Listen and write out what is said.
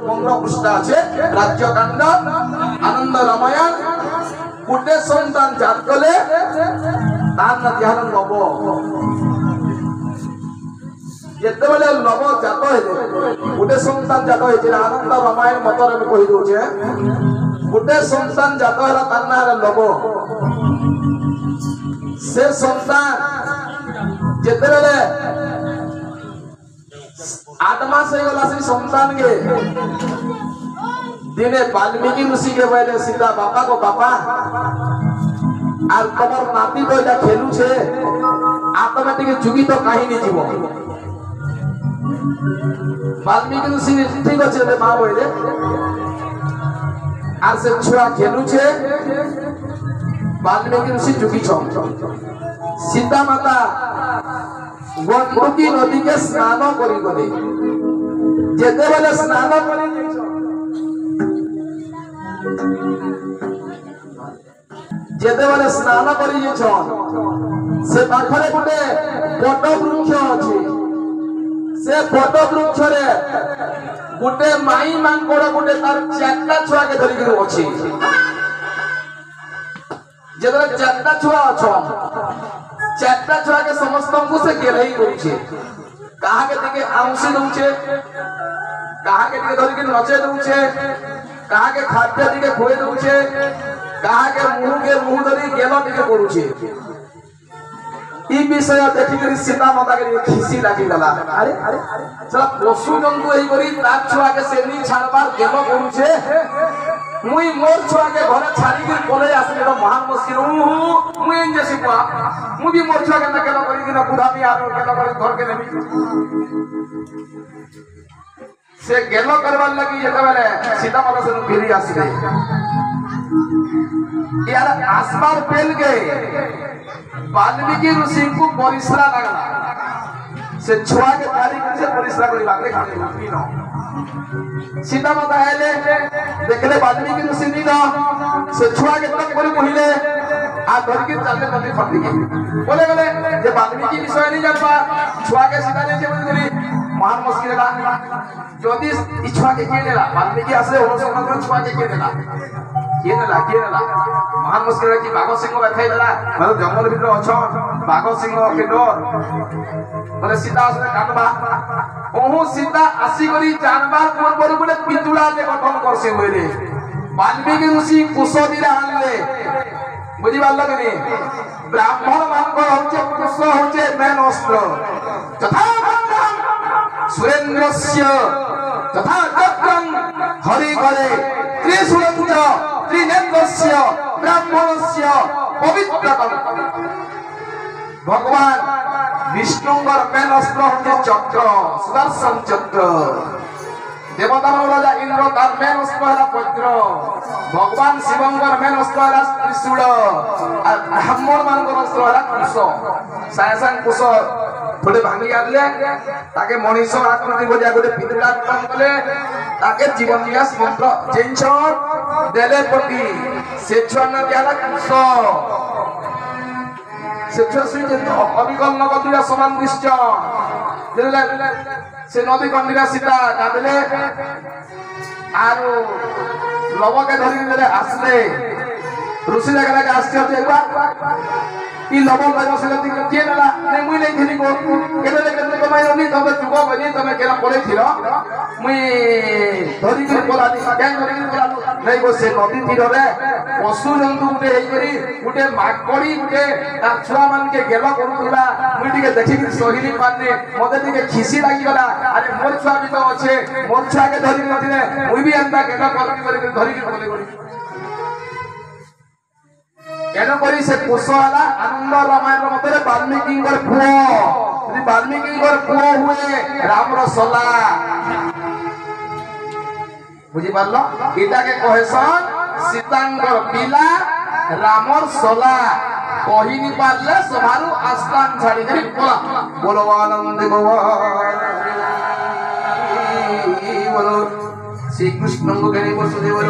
15 পৃষ্ঠা আছে রাজ্যকাণ্ড আনন্দ রামায়ণ গোটে সন্তান জাত কলে তার না ধ্যান লব যেতবেলে লব জাত হইলে গোটে সন্তান জাত হয়েছে আনন্দ রামায়ণ মতরে আমি কহি দউছে গোটে সন্তান জাত হলা তার না লব সে সন্তান যেতবেলে 8 মাস হয়ে গলা সেই সন্তান কে দিনে বাল্মীকি ঋষি কে বলে সীতা বাপা को बापा আর তোমার নাতি কইটা খেলুছে অটোমেটিক যুগিত কাহিনী জীব বাল্মীকি ঋষি ঠিক আছে রে মা বইলে আর সে ছুয়া খেলুছে বাল্মীকি ঋষি যুগি ছম সীতা মাতা গণ্ডকী নদীকে স্নান করি গলে যেতেবেলে স্নান করি যেতেবেলে স্নান করি যাইছন সে পাখরে গোটে বট বৃক্ষ আছে সে বট বৃক্ষরে গোটে মাই মাଙ୍କড় গোটে তার 4টা ছুয়াকে ধরিকি ଅଛି যেতবে 4টা ছুয়া অছন 4টা ছুয়া के समस्त को से गेलई करूछे कहा के दिके आउसी दउछे कहा के दिके धरि के नचे दउछे कहा के खाद्य दिके खोए दउछे कहा के मुंह धरि गेलो दिके करूछे ई विषय देखि करी सीता माता के खिसी लागी गला अरे चला पशु जंतु एही करी ता छुआ के सेनी छाड़बार गेलो करूछे मुई मोर छुआ के घरे छाड़ी के पले आसले तो महान मुश्किल मुई जे सिपा मु भी मोर छुआ के न केलो करी कि न बुढ़ा भी आरो केलो करी घर के नेबी से गेलो करवार लगी जेतबेले सीता माता से फिरी आसले यार आसमार पेल गए वाल्मीकि ऋषि को परिश्रा लगला से छुआ के तारीख से परिश्रा करी लागले खाने न सीता माता आले देखले वाल्मीकि ऋषि नी न से छुआ के तक करी कहिले आ धर के चलले नदी फटी के बोले गले जे वाल्मीकि विषय नहीं जानबा छुआ के सीता ने जे बोली महान मुश्किल ला जदी इच्छा के केनेला वाल्मीकि आसे होलो समग्र छुआ के केनेला महान मुश्किल की बाघ सिंह बैठाई देला मतलब जंगल भीतर अछ बाघ सिंह के डर बोले सीता आसे कानबा ओहु सीता आसी करी जानबार पूर्व गुटे पितुड़ा जे गठन करसे होइले वाल्मीकि ऋषि कुशदीरा आनले बुझी पारल कि ब्राह्मण मानकर होचे कुश होचे मेन अस्त्र तथा सुरेंद्रस्य तथा चक्रं हरि करे त्रिशूलञ्च त्रिनेत्रस्य ब्राह्मणस्य पवित्रकं भगवान विष्णुंकर मेन अस्त्र होचे चक्र सुदर्शन चक्र देवता राजा इंद्र तार मेन अस्त्र है वज्र भगवान शिवंकर मेन अस्त्र है त्रिशूल और ब्राह्मण मानकर अस्त्र है कुश सायसांग कुश थोड़े भांगी आले ताके मनीष आकृति बजा गोटे पितुड़ा काम कले ताके जीवन निवास मंत्र चेंज देले पटी से छुआना दियाला कुश से छुआ से अविकल नगदिया समान दृश्य देले से नदी कंदिरा सीता कादले आरो लव के धरि देले आसले ऋषि लगे आश्चर्य ई लबन लगा से लती के नला नहीं मुई नहीं थी को केले केले कमाई नहीं तबे जुगो बनी तमे केला पड़े थिलो मुई धरि के बोला दी गैंग धरि के बोला नहीं को से नदी तीर रे पशु जंतु गुटे हेई करी गुटे माकड़ी गुटे छुआ मान के गेलो करूला मुई टिके देखि के सोहिली पाने मते टिके खिसी लागी गला अरे मोर छुआ भी तो अच्छे मोर छुआ के धरि नथि रे मुई भी एंता गेलो करी धरि के बोले करी केनो करी से कुशला आनंद रामायण मतरे वाल्मीकि पुओ यदि वाल्मीकि पुओ हुए राम रसला बुझी पारलो इटा के कहेसन सीतांकर पिला रामर सला कहि नि पारले सभारु आस्थान छाड़ी करी बोला बोलो आनंद भगवान बोलो श्री कृष्ण को गणी वसुदेव